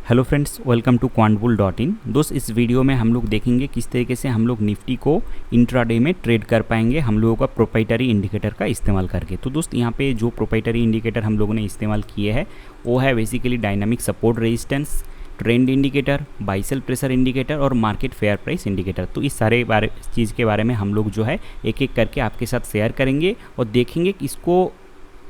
Hello friends, welcome to quantbull.in। दोस्त, इस video में हम लोग देखेंगे किस तरीके से हम लोग निफ्टी को इंट्राडे में ट्रेड कर पाएंगे हम लोगों का प्रोप्राइटरी इंडिकेटर का इस्तेमाल करके। तो दोस्त, यहाँ पे जो प्रोप्राइटरी इंडिकेटर हम लोगों ने इस्तेमाल किए हैं वो है basically dynamic support resistance, trend indicator, buy sell pressure indicator और मार्केट फेयर प्राइस इंडिकेटर। तो इस सारे चीज़ के बारे में हम लोग जो है एक एक करके आपके साथ शेयर करेंगे और देखेंगे कि इसको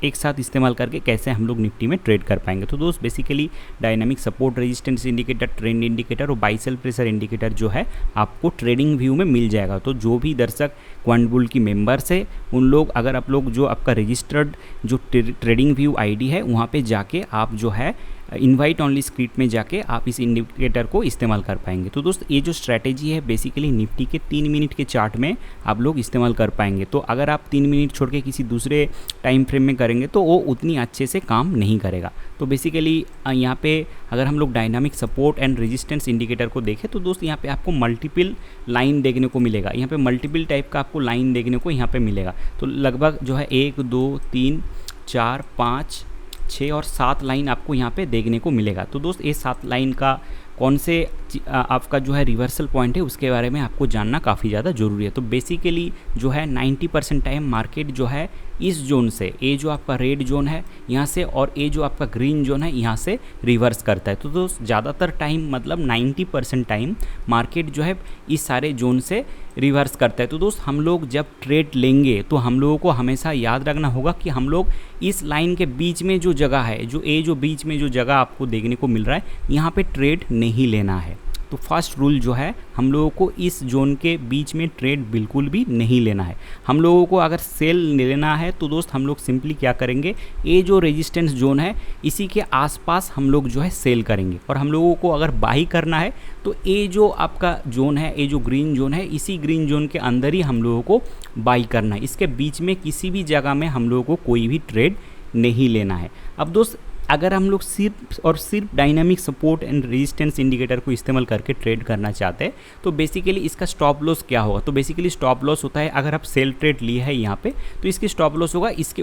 एक साथ इस्तेमाल करके कैसे हम लोग निफ्टी में ट्रेड कर पाएंगे। तो दोस्त, basically dynamic support resistance indicator, trend indicator और बाई सेल प्रेशर इंडिकेटर जो है आपको ट्रेडिंग व्यू में मिल जाएगा। तो जो भी दर्शक क्वांटबुल की मेंबर्स है उन लोग, अगर आप लोग जो आपका रजिस्टर्ड जो ट्रेडिंग व्यू आईडी है वहाँ पे जाके आप जो है इनवाइट ऑनली स्क्रिप्ट में जाके आप इस इंडिकेटर को इस्तेमाल कर पाएंगे। तो दोस्त, ये जो स्ट्रैटेजी है बेसिकली निफ्टी के 3 मिनट के चार्ट में आप लोग इस्तेमाल कर पाएंगे। तो अगर आप 3 मिनट छोड़ के किसी दूसरे टाइम फ्रेम में करेंगे तो वो उतनी अच्छे से काम नहीं करेगा। तो बेसिकली यहाँ पे अगर हम लोग dynamic support and resistance indicator को देखें तो दोस्त यहाँ पे आपको मल्टीपल लाइन देखने को मिलेगा। यहाँ पे मल्टीपल टाइप का आपको लाइन देखने को यहाँ पे मिलेगा। तो लगभग जो है 1 2 3 4 5 6 और 7 लाइन आपको यहाँ पे देखने को मिलेगा। तो दोस्त, ये 7 लाइन का कौन से आपका जो है रिवर्सल पॉइंट है उसके बारे में आपको जानना काफ़ी ज़्यादा ज़रूरी है। तो बेसिकली जो है 90% टाइम मार्केट जो है इस जोन से, ये जो आपका रेड जोन है यहाँ से और ये जो आपका ग्रीन जोन है यहाँ से रिवर्स करता है। तो दोस्त, ज़्यादातर टाइम मतलब 90% टाइम मार्केट जो है इस सारे जोन से रिवर्स करता है। तो दोस्त, हम लोग जब ट्रेड लेंगे तो हम लोगों को हमेशा याद रखना होगा कि हम लोग इस लाइन के बीच में जो जगह है, जो बीच में जो जगह आपको देखने को मिल रहा है यहाँ पे ट्रेड नहीं लेना है। तो फर्स्ट रूल जो है, हम लोगों को इस जोन के बीच में ट्रेड बिल्कुल भी नहीं लेना है। हम लोगों को अगर सेल लेना है तो दोस्त हम लोग सिंपली क्या करेंगे, ये जो रेजिस्टेंस जोन है इसी के आसपास हम लोग जो है सेल करेंगे। और हम लोगों को अगर बाई करना है तो ये जो आपका जोन है, ये जो ग्रीन जोन है, इसी ग्रीन जोन के अंदर ही हम लोगों को बाई करना है। इसके बीच में किसी भी जगह में हम लोगों को कोई भी ट्रेड नहीं लेना है। अब दोस्त, अगर हम लोग सिर्फ और सिर्फ dynamic support and resistance indicator को इस्तेमाल करके ट्रेड करना चाहते हैं तो बेसिकली इसका स्टॉप लॉस क्या होगा। तो बेसिकली स्टॉप लॉस होता है, अगर आप सेल ट्रेड लिए है यहाँ पे तो इसकी स्टॉप लॉस होगा इसके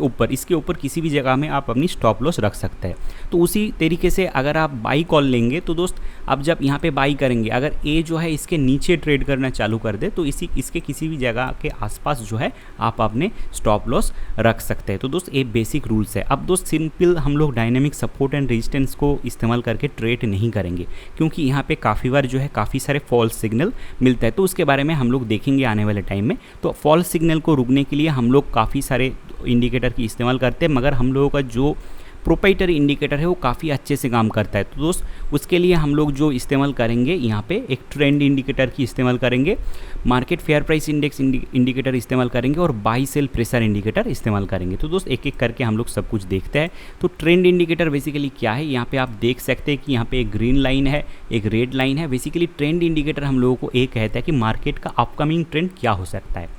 ऊपर किसी भी जगह में आप अपनी स्टॉप लॉस रख सकते हैं। तो उसी तरीके से अगर आप बाई कॉल लेंगे तो दोस्त आप जब यहाँ पे बाई करेंगे, अगर ए जो है इसके नीचे ट्रेड करना चालू कर दे तो इसके किसी भी जगह के आसपास जो है आप अपने स्टॉप लॉस रख सकते हैं। तो दोस्त, ये बेसिक रूल्स है। अब दोस्त, सिंपल हम लोग डायनामिक सपोर्ट एंड रेजिस्टेंस को इस्तेमाल करके ट्रेड नहीं करेंगे क्योंकि यहाँ पे काफ़ी बार जो है काफ़ी सारे फॉल्स सिग्नल मिलता है। तो उसके बारे में हम लोग देखेंगे आने वाले टाइम में। तो फॉल्स सिग्नल को रुकने के लिए हम लोग काफ़ी सारे इंडिकेटर की इस्तेमाल करते हैं, मगर हम लोगों का जो प्रोप्राइटरी इंडिकेटर है वो काफ़ी अच्छे से काम करता है। तो दोस्त, उसके लिए हम लोग जो इस्तेमाल करेंगे यहाँ पे एक ट्रेंड इंडिकेटर की इस्तेमाल करेंगे, market fair price index indicator इस्तेमाल करेंगे और बाई सेल प्रेशर इंडिकेटर इस्तेमाल करेंगे। तो दोस्त, एक एक करके हम लोग सब कुछ देखते हैं। तो ट्रेंड इंडिकेटर बेसिकली क्या है, यहाँ पे आप देख सकते हैं कि यहाँ पे एक ग्रीन लाइन है, एक रेड लाइन है। बेसिकली ट्रेंड इंडिकेटर हम लोगों को ये कहता है कि मार्केट का अपकमिंग ट्रेंड क्या हो सकता है।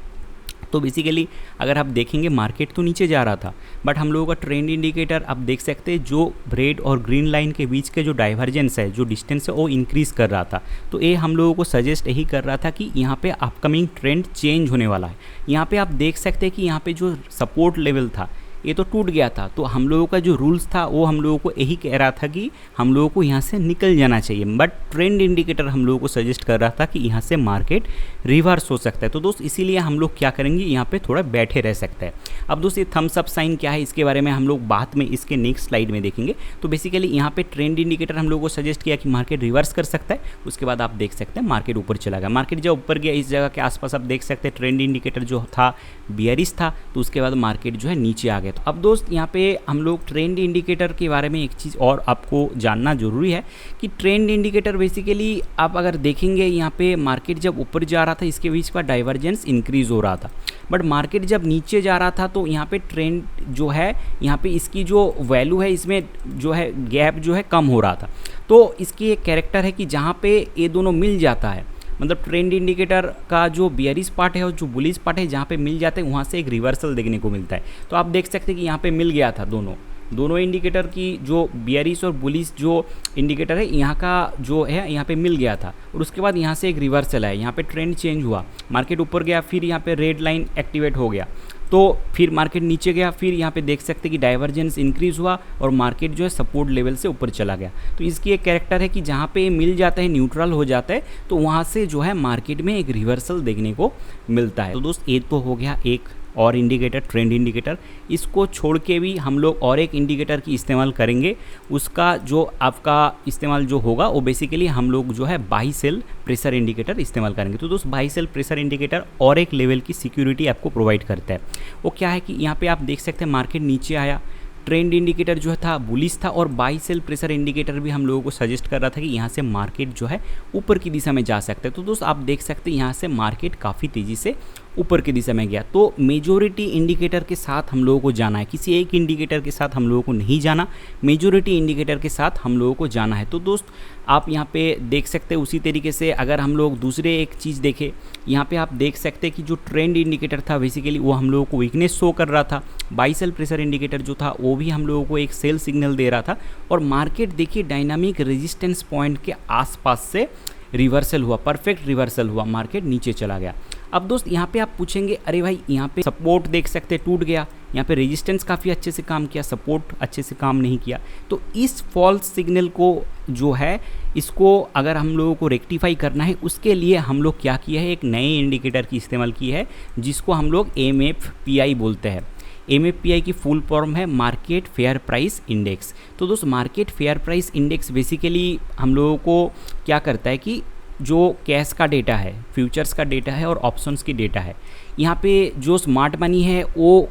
तो बेसिकली अगर आप देखेंगे मार्केट तो नीचे जा रहा था, बट हम लोगों का ट्रेंड इंडिकेटर आप देख सकते हैं जो रेड और ग्रीन लाइन के बीच के जो डाइवर्जेंस है, जो डिस्टेंस है वो इंक्रीज़ कर रहा था। तो ये हम लोगों को सजेस्ट यही कर रहा था कि यहाँ पे अपकमिंग ट्रेंड चेंज होने वाला है। यहाँ पे आप देख सकते हैं कि यहाँ पे जो सपोर्ट लेवल था ये तो टूट गया था। तो हम लोगों का जो रूल्स था वो हम लोगों को यही कह रहा था कि हम लोगों को यहाँ से निकल जाना चाहिए, बट ट्रेंड इंडिकेटर हम लोगों को सजेस्ट कर रहा था कि यहाँ से मार्केट रिवर्स हो सकता है। तो दोस्त, इसीलिए हम लोग क्या करेंगे, यहाँ पे थोड़ा बैठे रह सकते हैं। अब दोस्त, ये थम्स अप साइन क्या है इसके बारे में हम लोग बाद में इसके नेक्स्ट स्लाइड में देखेंगे। तो बेसिकली यहाँ पे ट्रेंड इंडिकेटर हम लोगों को सजेस्ट किया कि मार्केट रिवर्स कर सकता है। उसके बाद आप देख सकते हैं मार्केट ऊपर चला गया। मार्केट जब ऊपर गया इस जगह के आसपास आप देख सकते हैं ट्रेंड इंडिकेटर जो था बियरिश था, तो उसके बाद मार्केट जो है नीचे आ गया। तो अब दोस्त, यहाँ पे हम लोग ट्रेंड इंडिकेटर के बारे में एक चीज़ और आपको जानना जरूरी है कि ट्रेंड इंडिकेटर बेसिकली आप अगर देखेंगे यहाँ पे मार्केट जब ऊपर जा रहा था इसके बीच का डाइवर्जेंस इंक्रीज़ हो रहा था, बट मार्केट जब नीचे जा रहा था तो यहाँ पे ट्रेंड जो है यहाँ पे इसकी जो वैल्यू है इसमें जो है गैप जो है कम हो रहा था। तो इसकी एक कैरेक्टर है कि जहाँ पे ये दोनों मिल जाता है, मतलब ट्रेंड इंडिकेटर का जो बियरिश पार्ट है और जो बुलिश पार्ट है जहाँ पे मिल जाते हैं वहाँ से एक रिवर्सल देखने को मिलता है। तो आप देख सकते हैं कि यहाँ पे मिल गया था दोनों इंडिकेटर की जो बियरिश और बुलिश जो इंडिकेटर है यहाँ का जो है यहाँ पे मिल गया था और उसके बाद यहाँ से एक रिवर्सल है, यहाँ पे ट्रेंड चेंज हुआ, मार्केट ऊपर गया, फिर यहाँ पे रेड लाइन एक्टिवेट हो गया। तो फिर मार्केट नीचे गया, फिर यहाँ पे देख सकते हैं कि डाइवर्जेंस इंक्रीज हुआ और मार्केट जो है सपोर्ट लेवल से ऊपर चला गया। तो इसकी एक कैरेक्टर है कि जहाँ पे मिल जाता है, न्यूट्रल हो जाता है, तो वहाँ से जो है मार्केट में एक रिवर्सल देखने को मिलता है। तो दोस्त ये तो हो गया एक और इंडिकेटर, ट्रेंड इंडिकेटर। इसको छोड़ के भी हम लोग और एक इंडिकेटर की इस्तेमाल करेंगे। उसका जो आपका इस्तेमाल जो होगा वो बेसिकली हम लोग जो है बाई सेल प्रेशर इंडिकेटर इस्तेमाल करेंगे। तो दोस्त बाई सेल प्रेशर इंडिकेटर और एक लेवल की सिक्योरिटी आपको प्रोवाइड करता है। वो क्या है कि यहाँ पे आप देख सकते हैं मार्केट नीचे आया, ट्रेंड इंडिकेटर जो था बुलिश था और बाई सेल प्रेशर इंडिकेटर भी हम लोगों को सजेस्ट कर रहा था कि यहाँ से मार्केट जो है ऊपर की दिशा में जा सकता है। तो दोस्त आप देख सकते हैं यहाँ से मार्केट काफ़ी तेज़ी से ऊपर की दिशा में गया। तो मेजॉरिटी इंडिकेटर के साथ हम लोगों को जाना है, किसी एक इंडिकेटर के साथ हम लोगों को नहीं जाना, मेजॉरिटी इंडिकेटर के साथ हम लोगों को जाना है। तो दोस्त आप यहाँ पे देख सकते हैं उसी तरीके से अगर हम लोग दूसरे एक चीज़ देखें, यहाँ पे आप देख सकते हैं कि जो ट्रेंड इंडिकेटर था बेसिकली वो हम लोगों को वीकनेस शो कर रहा था। बाई सेल प्रेशर इंडिकेटर जो था वो भी हम लोगों को एक सेल सिग्नल दे रहा था और मार्केट देखिए डायनामिक रेजिस्टेंस पॉइंट के आसपास से रिवर्सल हुआ, परफेक्ट रिवर्सल हुआ, मार्केट नीचे चला गया। अब दोस्त यहाँ पे आप पूछेंगे अरे भाई यहाँ पे सपोर्ट देख सकते टूट गया, यहाँ पे रेजिस्टेंस काफ़ी अच्छे से काम किया, सपोर्ट अच्छे से काम नहीं किया। तो इस फॉल्स सिग्नल को जो है इसको अगर हम लोगों को रेक्टिफाई करना है उसके लिए हम लोग क्या किया है, एक नए इंडिकेटर की इस्तेमाल की है जिसको हम लोग MFPI बोलते हैं। MFPI की फुल फॉर्म है मार्केट फेयर प्राइस इंडेक्स। तो दोस्त market fair price index basically हम लोगों को क्या करता है कि जो कैश का डेटा है, फ्यूचर्स का डेटा है और ऑप्शंस की डेटा है, यहाँ पे जो स्मार्ट मनी है वो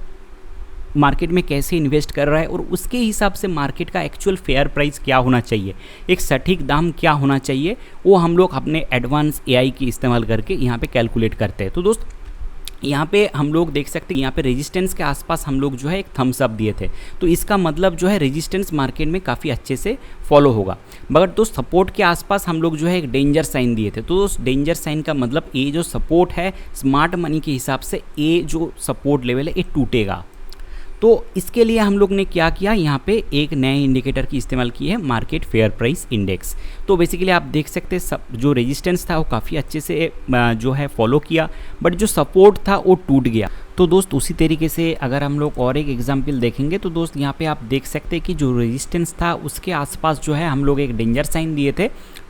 मार्केट में कैसे इन्वेस्ट कर रहा है और उसके हिसाब से मार्केट का एक्चुअल फेयर प्राइस क्या होना चाहिए, एक सटीक दाम क्या होना चाहिए, वो हम लोग अपने एडवांस AI की इस्तेमाल करके यहाँ पे कैलकुलेट करते हैं। तो दोस्त यहाँ पे हम लोग देख सकते हैं यहाँ पे रेजिस्टेंस के आसपास हम लोग जो है एक थम्स अप दिए थे, तो इसका मतलब जो है रेजिस्टेंस मार्केट में काफ़ी अच्छे से फॉलो होगा। मगर दोस्त सपोर्ट के आसपास हम लोग जो है एक डेंजर साइन दिए थे, तो दोस्त डेंजर साइन का मतलब ये जो सपोर्ट है स्मार्ट मनी के हिसाब से ये जो सपोर्ट लेवल है ये टूटेगा। तो इसके लिए हम लोग ने क्या किया, यहाँ पे एक नए इंडिकेटर की इस्तेमाल की है मार्केट फेयर प्राइस इंडेक्स। तो बेसिकली आप देख सकते हैं सब जो रेजिस्टेंस था वो काफ़ी अच्छे से जो है फॉलो किया, बट जो सपोर्ट था वो टूट गया। तो दोस्त उसी तरीके से अगर हम लोग और एक एग्जांपल देखेंगे तो दोस्त यहाँ पे आप देख सकते हैं कि जो रेजिस्टेंस था उसके आसपास जो है हम लोग एक डेंजर साइन दिए थे,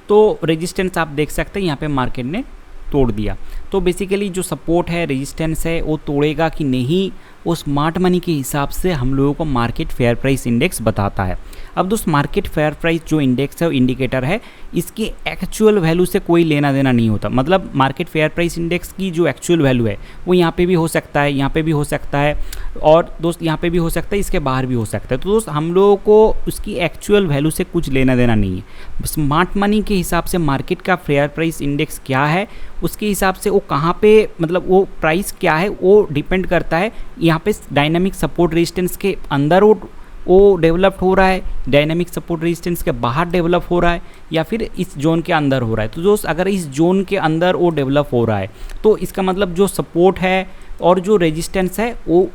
तो रेजिस्टेंस आप देख सकते हैं यहाँ पे मार्केट ने तोड़ दिया। तो बेसिकली जो सपोर्ट है, रेजिस्टेंस है, वो तोड़ेगा कि नहीं वो स्मार्ट मनी के हिसाब से हम लोगों को मार्केट फेयर प्राइस इंडेक्स बताता है। अब दोस्त मार्केट फेयर प्राइस जो इंडेक्स है वो इंडिकेटर है, इसकी एक्चुअल वैल्यू से कोई लेना देना नहीं होता। मतलब मार्केट फेयर प्राइस इंडेक्स की जो एक्चुअल वैल्यू है वो यहाँ पे भी हो सकता है, यहाँ पे भी हो सकता है और दोस्त यहाँ पे भी हो सकता है, इसके बाहर भी हो सकता है। तो दोस्त हम लोगों को उसकी एक्चुअल वैल्यू से कुछ लेना देना नहीं है। स्मार्ट मनी के हिसाब से मार्केट का फेयर प्राइस इंडेक्स क्या है उसके हिसाब से वो कहाँ पे मतलब वो प्राइस क्या है वो डिपेंड करता है यहाँ पे डायनामिक सपोर्ट रेजिस्टेंस के अंदर वो डेवलप हो रहा है, डायनामिक सपोर्ट रेजिस्टेंस के बाहर डेवलप हो रहा है या फिर इस जोन के अंदर हो रहा है। तो दोस्त अगर इस जोन के अंदर वो डेवलप हो रहा है तो इसका मतलब जो सपोर्ट है और जो रेजिस्टेंस है वो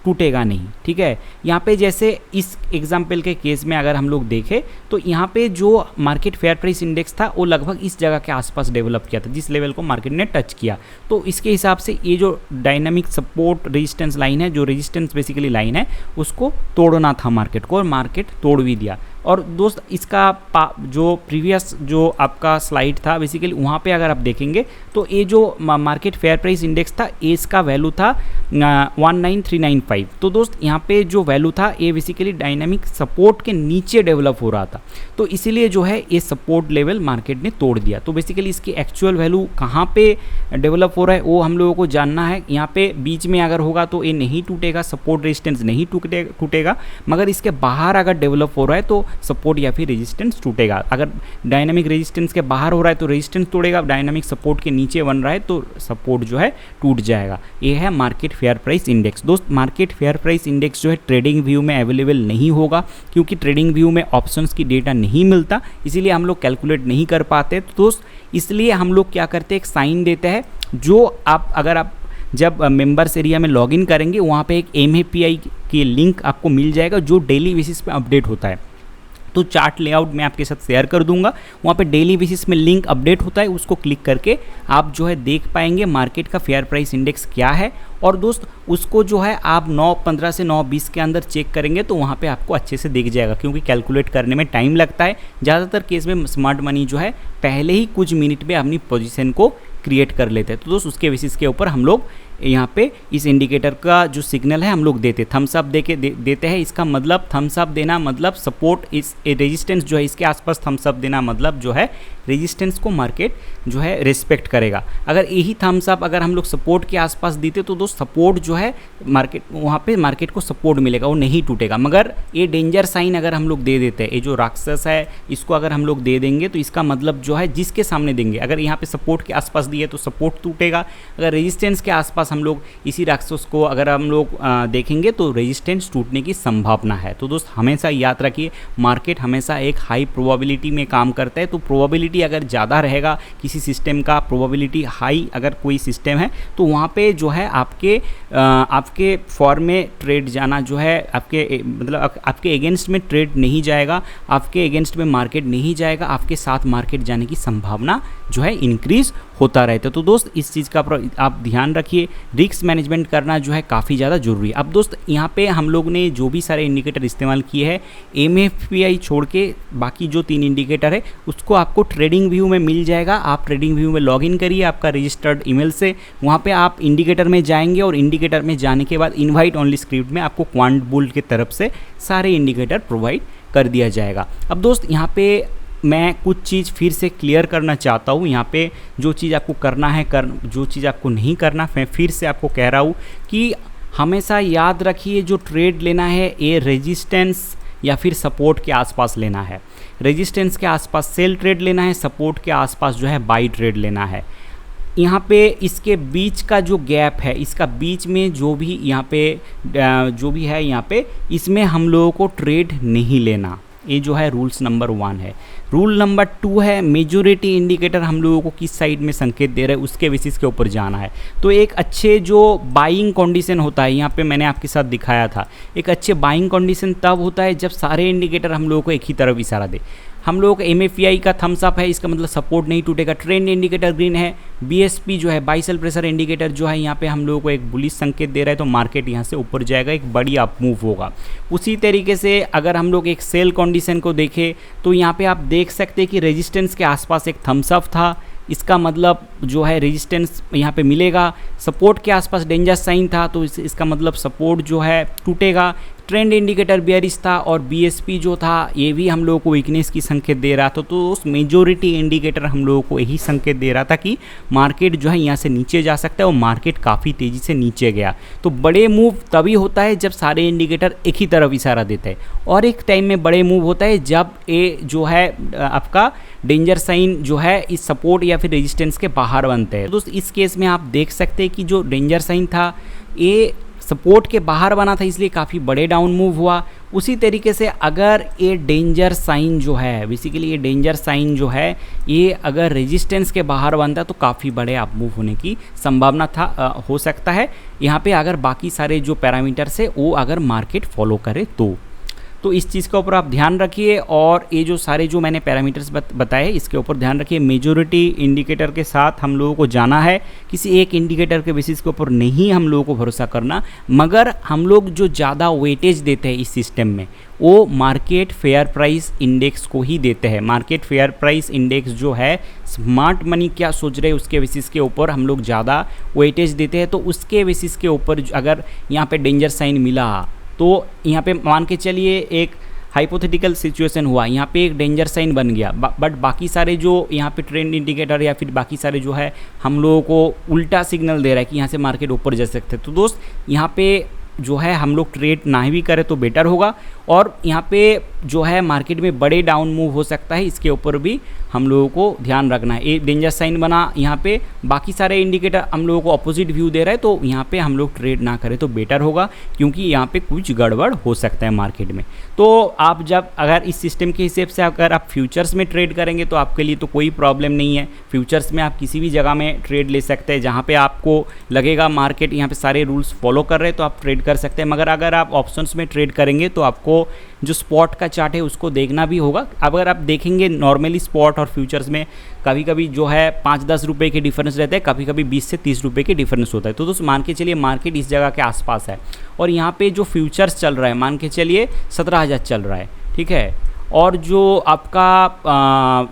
टूटेगा नहीं, ठीक है। यहाँ पे जैसे इस एग्जाम्पल के केस में अगर हम लोग देखें तो यहाँ पे जो मार्केट फेयर प्राइस इंडेक्स था वो लगभग इस जगह के आसपास डेवलप किया था जिस लेवल को मार्केट ने टच किया। तो इसके हिसाब से ये जो डायनामिक सपोर्ट रेजिस्टेंस लाइन है, जो रेजिस्टेंस बेसिकली लाइन है, उसको तोड़ना था मार्केट को और मार्केट तोड़ भी दिया। और दोस्त इसका जो प्रीवियस जो आपका स्लाइड था बेसिकली वहाँ पे अगर आप देखेंगे तो ये जो मार्केट फेयर प्राइस इंडेक्स था इसका वैल्यू था 19395। तो दोस्त यहाँ पे जो वैल्यू था ये बेसिकली डायनामिक सपोर्ट के नीचे डेवलप हो रहा था, तो इसीलिए जो है ये सपोर्ट लेवल मार्केट ने तोड़ दिया। तो बेसिकली इसकी एक्चुअल वैल्यू कहाँ पे डेवलप हो रहा है वो हम लोगों को जानना है। यहाँ पे बीच में अगर होगा तो ये नहीं टूटेगा, सपोर्ट रेजिस्टेंस नहीं टूटेगा, मगर इसके बाहर अगर डेवलप हो रहा है तो सपोर्ट या फिर रेजिस्टेंस टूटेगा। अगर डायनामिक रेजिस्टेंस के बाहर हो रहा है तो रेजिस्टेंस तोड़ेगा, डायनामिक सपोर्ट के नीचे बन रहा है तो सपोर्ट जो है टूट जाएगा। ये है मार्केट फेयर प्राइस इंडेक्स। दोस्त मार्केट फेयर प्राइस इंडेक्स जो है ट्रेडिंग व्यू में अवेलेबल नहीं होगा क्योंकि ट्रेडिंग व्यू में ऑप्शंस की डेटा नहीं मिलता, इसीलिए हम लोग कैलकुलेट नहीं कर पाते। तो दोस्त इसलिए हम लोग क्या करते हैं, एक साइन देते हैं जो अगर आप जब मेंबर्स एरिया में लॉगिन करेंगे वहाँ पे एक MFPI की लिंक आपको मिल जाएगा जो डेली बेसिस पे अपडेट होता है। तो चार्ट लेआउट मैं आपके साथ शेयर कर दूंगा, वहाँ पे डेली बेसिस में लिंक अपडेट होता है, उसको क्लिक करके आप जो है देख पाएंगे मार्केट का फेयर प्राइस इंडेक्स क्या है। और दोस्त उसको जो है आप 9:15 से 9:20 के अंदर चेक करेंगे तो वहाँ पे आपको अच्छे से दिख जाएगा, क्योंकि कैलकुलेट करने में टाइम लगता है। ज़्यादातर केस में स्मार्ट मनी जो है पहले ही कुछ मिनट में अपनी पोजीशन को क्रिएट कर लेते हैं। तो दोस्त उसके बेसिस के ऊपर हम लोग यहाँ पे इस इंडिकेटर का जो सिग्नल है हम लोग देते थम्स अप देते हैं। इसका मतलब थम्स अप देना मतलब सपोर्ट, इस रेजिस्टेंस जो है इसके आसपास थम्स अप देना मतलब जो है रेजिस्टेंस को मार्केट जो है रिस्पेक्ट करेगा। अगर यही थम्स अप अगर हम लोग सपोर्ट के आसपास देते तो दोस्त सपोर्ट जो है मार्केट, वहाँ पे मार्केट को सपोर्ट मिलेगा, वो नहीं टूटेगा। मगर ये डेंजर साइन अगर हम लोग दे देते हैं, ये जो राक्षस है इसको अगर हम लोग दे देंगे तो इसका मतलब जो है जिसके सामने देंगे, अगर यहाँ पे सपोर्ट के आसपास दिए तो सपोर्ट टूटेगा, अगर रेजिस्टेंस के आसपास हम लोग इसी राक्षस को अगर हम लोग देखेंगे तो रेजिस्टेंस टूटने की संभावना है। तो दोस्त हमेशा याद रखिए मार्केट हमेशा एक हाई प्रोबेबिलिटी में काम करता है। तो प्रोबेबिलिटी अगर ज़्यादा रहेगा किसी सिस्टम का, प्रोबेबिलिटी हाई अगर कोई सिस्टम है तो वहाँ पे जो है आपके फॉर्म में ट्रेड जाना जो है आपके मतलब आपके अगेंस्ट में ट्रेड नहीं जाएगा, आपके अगेंस्ट में मार्केट नहीं जाएगा, आपके साथ मार्केट जाने की संभावना जो है इंक्रीज होता रहता है। तो दोस्त इस चीज़ का आप ध्यान रखिए, रिस्क मैनेजमेंट करना जो है काफ़ी ज़्यादा ज़रूरी है। अब दोस्त यहाँ पे हम लोग ने जो भी सारे इंडिकेटर इस्तेमाल किए हैं, MFPI छोड़ के बाकी जो 3 इंडिकेटर है उसको आपको ट्रेडिंग व्यू में मिल जाएगा। आप ट्रेडिंग व्यू में लॉगिन करिए आपका रजिस्टर्ड ईमेल से, वहाँ पे आप इंडिकेटर में जाएंगे और इंडिकेटर में जाने के बाद इन्वाइट ओनली स्क्रिप्ट में आपको क्वांट बुल की तरफ से सारे इंडिकेटर प्रोवाइड कर दिया जाएगा। अब दोस्त यहाँ पे मैं कुछ चीज़ फिर से क्लियर करना चाहता हूँ। यहाँ पे जो चीज़ आपको करना है जो चीज़ आपको नहीं करना, मैं फिर से आपको कह रहा हूँ कि हमेशा याद रखिए जो ट्रेड लेना है ये रेजिस्टेंस या फिर सपोर्ट के आसपास लेना है। रेजिस्टेंस के आसपास सेल ट्रेड लेना है, सपोर्ट के आसपास जो है बाई ट्रेड लेना है। यहाँ पे इसके बीच का जो गैप है, इसका बीच में जो भी यहाँ पे जो भी है यहाँ पे इसमें हम लोगों को ट्रेड नहीं लेना। ये जो है रूल्स नंबर 1 है। रूल नंबर 2 है मेजॉरिटी इंडिकेटर हम लोगों को किस साइड में संकेत दे रहे हैं उसके बेसिस के ऊपर जाना है। तो एक अच्छे जो बाइंग कंडीशन होता है, यहाँ पे मैंने आपके साथ दिखाया था, एक अच्छे बाइंग कंडीशन तब होता है जब सारे इंडिकेटर हम लोगों को एक ही तरफ इशारा दे। हम लोगों का MFPI का थम्स अप है, इसका मतलब सपोर्ट नहीं टूटेगा। ट्रेंड इंडिकेटर ग्रीन है, BSP जो है बाई सेल प्रेशर इंडिकेटर जो है यहाँ पे हम लोगों को एक बुलिश संकेत दे रहा है, तो मार्केट यहाँ से ऊपर जाएगा, एक बड़ी अप मूव होगा। उसी तरीके से अगर हम लोग एक सेल कंडीशन को देखें तो यहाँ पे आप देख सकते हैं कि रेजिस्टेंस के आसपास एक थम्स अप था, इसका मतलब जो है रेजिस्टेंस यहाँ पे मिलेगा। सपोर्ट के आसपास डेंजर साइन था तो इसका मतलब सपोर्ट जो है टूटेगा। ट्रेंड इंडिकेटर बेयरिश था और BSP जो था ये भी हम लोगों को वीकनेस की संकेत दे रहा था। तो उस मेजॉरिटी इंडिकेटर हम लोगों को यही संकेत दे रहा था कि मार्केट जो है यहाँ से नीचे जा सकता है, और मार्केट काफ़ी तेज़ी से नीचे गया। तो बड़े मूव तभी होता है जब सारे इंडिकेटर एक ही तरफ इशारा देते हैं, और एक टाइम में बड़े मूव होता है जब ये जो है आपका डेंजर साइन जो है इस सपोर्ट या फिर रेजिस्टेंस के बाहर बनते हैं। तो दोस्त इस केस में आप देख सकते हैं कि जो डेंजर साइन था ये सपोर्ट के बाहर बना था, इसलिए काफ़ी बड़े डाउन मूव हुआ। उसी तरीके से अगर ये डेंजर साइन जो है, बेसिकली ये डेंजर साइन जो है ये अगर रेजिस्टेंस के बाहर बनता है तो काफ़ी बड़े अप मूव होने की संभावना हो सकता है। यहाँ पे अगर बाकी सारे जो पैरामीटर्स है वो अगर मार्केट फॉलो करे तो इस चीज़ के ऊपर आप ध्यान रखिए। और ये जो सारे जो मैंने पैरामीटर्स बताए इसके ऊपर ध्यान रखिए। मेजॉरिटी इंडिकेटर के साथ हम लोगों को जाना है, किसी एक इंडिकेटर के बेसिस के ऊपर नहीं हम लोगों को भरोसा करना। मगर हम लोग जो ज़्यादा वेटेज देते हैं इस सिस्टम में वो मार्केट फेयर प्राइस इंडेक्स को ही देते हैं। मार्केट फेयर प्राइस इंडेक्स जो है स्मार्ट मनी क्या सोच रहे हैं उसके बेसिस के ऊपर हम लोग ज़्यादा वेटेज देते हैं। तो उसके बेसिस के ऊपर अगर यहाँ पे डेंजर साइन मिला तो यहाँ पे मान के चलिए एक हाइपोथेटिकल सिचुएशन हुआ, यहाँ पे एक डेंजर साइन बन गया, बट बाकी सारे जो यहाँ पे ट्रेंड इंडिकेटर या फिर बाकी सारे जो है हम लोगों को उल्टा सिग्नल दे रहा है कि यहाँ से मार्केट ऊपर जा सकते हैं। तो दोस्त यहाँ पे जो है हम लोग ट्रेड ना भी करें तो बेटर होगा। और यहाँ पे जो है मार्केट में बड़े डाउन मूव हो सकता है, इसके ऊपर भी हम लोगों को ध्यान रखना है। एक डेंजर साइन बना यहाँ पे, बाकी सारे इंडिकेटर हम लोगों को अपोजिट व्यू दे रहा है, तो यहाँ पे हम लोग ट्रेड ना करें तो बेटर होगा, क्योंकि यहाँ पे कुछ गड़बड़ हो सकता है मार्केट में। तो आप जब अगर इस सिस्टम के हिसाब से अगर आप फ्यूचर्स में ट्रेड करेंगे तो आपके लिए तो कोई प्रॉब्लम नहीं है। फ्यूचर्स में आप किसी भी जगह में ट्रेड ले सकते हैं, जहाँ पे आपको लगेगा मार्केट यहाँ पे सारे रूल्स फॉलो कर रहे हैं तो आप ट्रेड कर सकते हैं। मगर अगर आप ऑप्शंस में ट्रेड करेंगे तो आपको आपको जो स्पॉट का चार्ट है उसको देखना भी होगा। अगर आप देखेंगे नॉर्मली स्पॉट और फ्यूचर्स में कभी कभी जो है 5-10 रुपये के डिफरेंस रहता है, कभी कभी 20 से 30 रुपये के डिफरेंस होता है। तो दोस्त मान के चलिए मार्केट इस जगह के आसपास है और यहाँ पे जो फ्यूचर्स चल रहा है मान के चलिए 17,000 चल रहा है, ठीक है। और जो आपका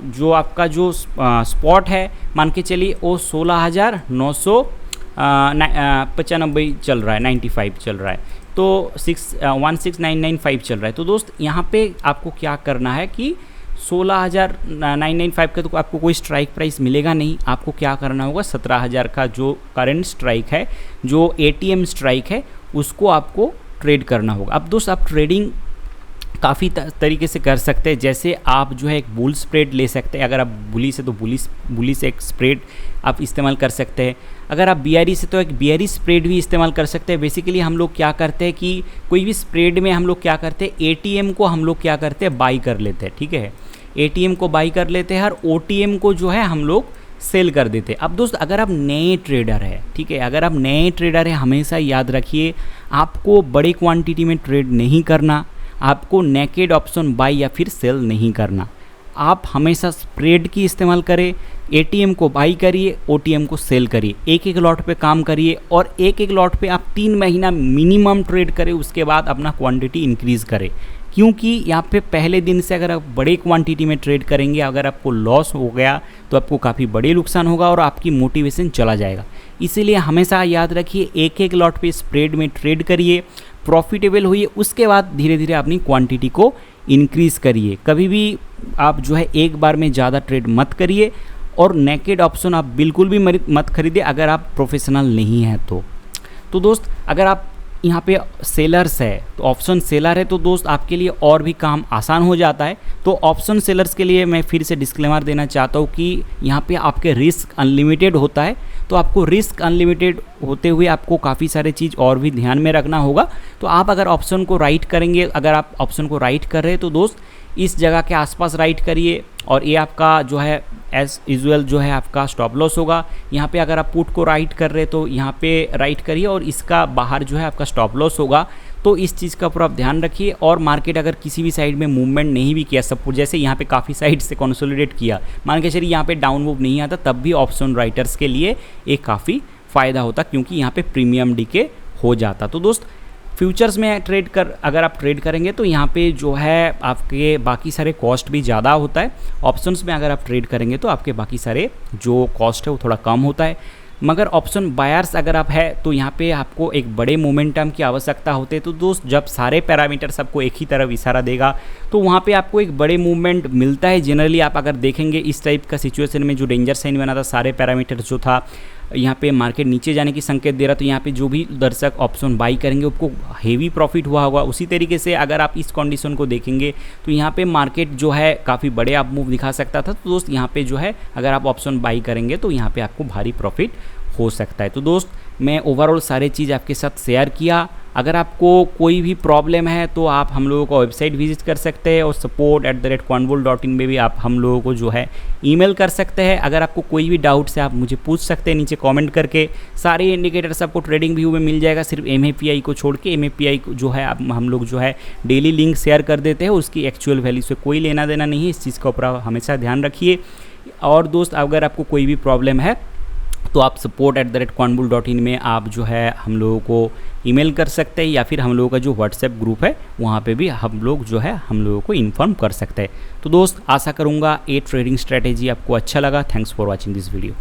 जो स्पॉट है मान के चलिए वो 16,995 चल रहा है, 95 चल रहा है, तो 16,995 चल रहा है। तो दोस्त यहाँ पे आपको क्या करना है कि 16,995 का तो आपको कोई स्ट्राइक प्राइस मिलेगा नहीं। आपको क्या करना होगा, 17,000 का जो करंट स्ट्राइक है, जो ATM स्ट्राइक है, उसको आपको ट्रेड करना होगा। अब दोस्त आप ट्रेडिंग काफ़ी तरीके से कर सकते हैं। जैसे आप जो है एक बुल स्प्रेड ले सकते हैं, अगर आप बुलिश है तो बुलिश एक स्प्रेड आप इस्तेमाल कर सकते हैं। अगर आप बियरिश है तो एक बियरिश स्प्रेड भी इस्तेमाल कर सकते हैं। बेसिकली हम लोग क्या करते हैं कि कोई भी स्प्रेड में हम लोग क्या करते हैं, ATM को हम लोग क्या करते हैं, बाई कर लेते हैं, ठीक है। ATM को बाई कर लेते हैं और OTM को जो है हम लोग सेल कर देते हैं। अब दोस्त अगर आप नए ट्रेडर है, ठीक है, अगर आप नए ट्रेडर है, हमेशा याद रखिए आपको बड़े क्वांटिटी में ट्रेड नहीं करना, आपको नेकेड ऑप्शन बाई या फिर सेल नहीं करना। आप हमेशा स्प्रेड की इस्तेमाल करें, ATM को बाई करिए, OTM को सेल करिए, एक एक लॉट पे काम करिए और एक एक लॉट पे आप 3 महीना मिनिमम ट्रेड करें, उसके बाद अपना क्वांटिटी इंक्रीज़ करें। क्योंकि यहाँ पे पहले दिन से अगर आप बड़े क्वांटिटी में ट्रेड करेंगे, अगर आपको लॉस हो गया तो आपको काफ़ी बड़े नुकसान होगा और आपकी मोटिवेशन चला जाएगा। इसीलिए हमेशा याद रखिए एक एक लॉट पे स्प्रेड में ट्रेड करिए, प्रॉफिटेबल होइए, उसके बाद धीरे धीरे अपनी क्वांटिटी को इंक्रीज़ करिए। कभी भी आप जो है एक बार में ज़्यादा ट्रेड मत करिए और नेकेड ऑप्शन आप बिल्कुल भी मत खरीदिए अगर आप प्रोफेशनल नहीं हैं तो दोस्त अगर आप यहाँ पे सेलर्स है तो ऑप्शन सेलर है तो दोस्त आपके लिए और भी काम आसान हो जाता है। तो ऑप्शन सेलर्स के लिए मैं फिर से डिस्क्लेमर देना चाहता हूँ कि यहाँ पे आपके रिस्क अनलिमिटेड होता है। तो आपको रिस्क अनलिमिटेड होते हुए आपको काफ़ी सारे चीज़ और भी ध्यान में रखना होगा। तो आप अगर ऑप्शन को राइट करेंगे, अगर आप ऑप्शन को राइट कर रहे हैं तो दोस्त इस जगह के आसपास राइट करिए और ये आपका जो है एज यूजुअल जो है आपका स्टॉप लॉस होगा। यहाँ पे अगर आप पुट को राइट कर रहे हैं तो यहाँ पे राइट करिए और इसका बाहर जो है आपका स्टॉप लॉस होगा। तो इस चीज़ का पूरा आप ध्यान रखिए। और मार्केट अगर किसी भी साइड में मूवमेंट नहीं भी किया, सब कुछ जैसे यहाँ पे काफ़ी साइड से कंसोलिडेट किया, मान के चलिए यहाँ पे डाउन मूव नहीं आता, तब भी ऑप्शन राइटर्स के लिए एक काफ़ी फ़ायदा होता क्योंकि यहाँ पे प्रीमियम डीके हो जाता। तो दोस्त फ्यूचर्स में अगर आप ट्रेड करेंगे तो यहाँ पे जो है आपके बाकी सारे कॉस्ट भी ज़्यादा होता है। ऑप्शंस में अगर आप ट्रेड करेंगे तो आपके बाकी सारे जो कॉस्ट है वो थोड़ा कम होता है। मगर ऑप्शन बायर्स अगर आप है तो यहाँ पे आपको एक बड़े मोमेंटम की आवश्यकता होती है। तो दोस्त जब सारे पैरामीटर्स आपको एक ही तरफ इशारा देगा तो वहाँ पे आपको एक बड़े मूवमेंट मिलता है। जनरली आप अगर देखेंगे इस टाइप का सिचुएशन में जो डेंजर साइन बना था, सारे पैरामीटर्स जो था यहाँ पे मार्केट नीचे जाने की संकेत दे रहा, तो यहाँ पे जो भी दर्शक ऑप्शन बाई करेंगे उसको हेवी प्रॉफिट हुआ होगा। उसी तरीके से अगर आप इस कंडीशन को देखेंगे तो यहाँ पे मार्केट जो है काफ़ी बड़े आप मूव दिखा सकता था। तो दोस्त यहाँ पे जो है अगर आप ऑप्शन बाई करेंगे तो यहाँ पे आपको भारी प्रॉफिट हो सकता है। तो दोस्त मैं ओवरऑल सारे चीज़ आपके साथ शेयर किया। अगर आपको कोई भी प्रॉब्लम है तो आप हम लोगों को वेबसाइट विजिट कर सकते हैं और support@quantbull.in में भी आप हम लोगों को जो है ईमेल कर सकते हैं। अगर आपको कोई भी डाउट्स है आप मुझे पूछ सकते हैं नीचे कमेंट करके। सारे इंडिकेटर्स आपको ट्रेडिंग व्यू में मिल जाएगा, सिर्फ MAPI को छोड़ के। MAPI को जो है हम लोग जो है डेली लिंक शेयर कर देते हैं, उसकी एक्चुअल वैल्यू से कोई लेना देना नहीं है। इस चीज़ का ऊपर हमेशा ध्यान रखिए। और दोस्त अगर आपको कोई भी प्रॉब्लम है तो आप support@quantbull.in में आप जो है हम लोगों को ईमेल कर सकते हैं या फिर हम लोगों का जो व्हाट्सएप ग्रुप है वहाँ पे भी हम लोग जो है हम लोगों को इन्फॉर्म कर सकते हैं। तो दोस्त आशा करूँगा ये ट्रेडिंग स्ट्रैटेजी आपको अच्छा लगा। Thanks for watching this video.